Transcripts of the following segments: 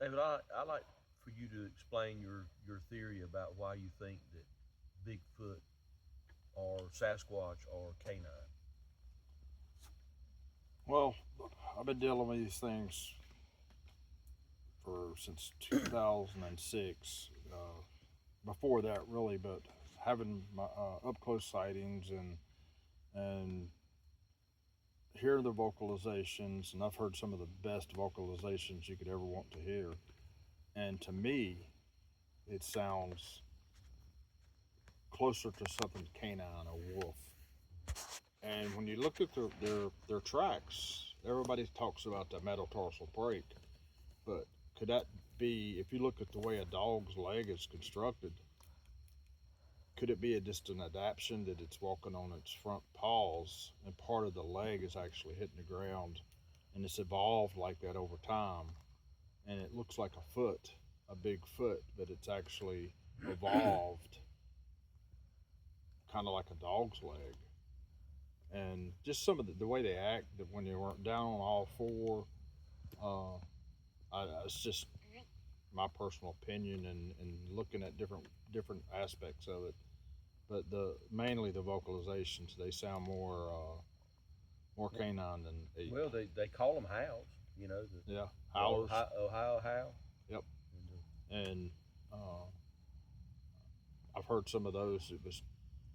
David, I like for you to explain your theory about why you think that Bigfoot or Sasquatch or canine. Well, I've been dealing with these things for since 2006. Before that, really, but having my up close sightings and hear the vocalizations, and I've heard some of the best vocalizations you could ever want to hear. And to me, it sounds closer to something canine, a wolf. And when you look at their tracks, everybody talks about the metatarsal break, but could that be, if you look at the way a dog's leg is constructed, could it be just an adaptation that it's walking on its front paws and part of the leg is actually hitting the ground, and it's evolved like that over time, and it looks like a foot, a big foot, but it's actually evolved kind of like a dog's leg. And just some of the way they act, that when they weren't down on all four, uh, it's just my personal opinion and looking at different aspects of it. But the mainly the vocalizations, they sound more canine than ape. Well, they call them howls. You know Yeah, the old howlers. Ohio howl. Yep. And uh, I've heard some of those. It was,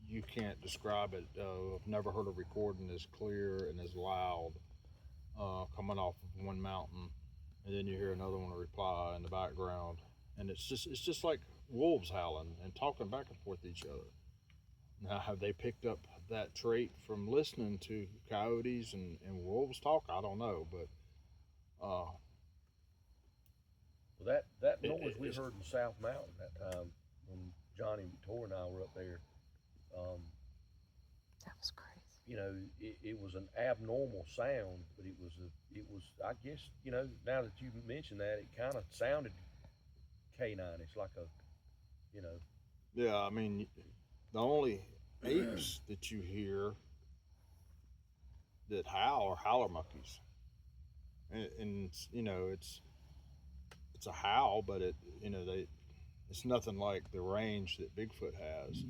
you can't describe it. I've never heard a recording as clear and as loud coming off of one mountain, and then you hear another one reply in the background, and it's just like wolves howling and talking back and forth to each other. Now, have they picked up that trait from listening to coyotes and wolves talk? I don't know, but uh, Well, that noise we it's heard in South Mountain that time when Johnny and Victoria and I were up there, um, That was crazy. it was an abnormal sound, but it was I guess now that you mentioned that it kind of sounded canine. It's like a you know yeah. I mean, the only apes that you hear that howl are howler monkeys, and it's a howl, but it you know they it's nothing like the range that Bigfoot has.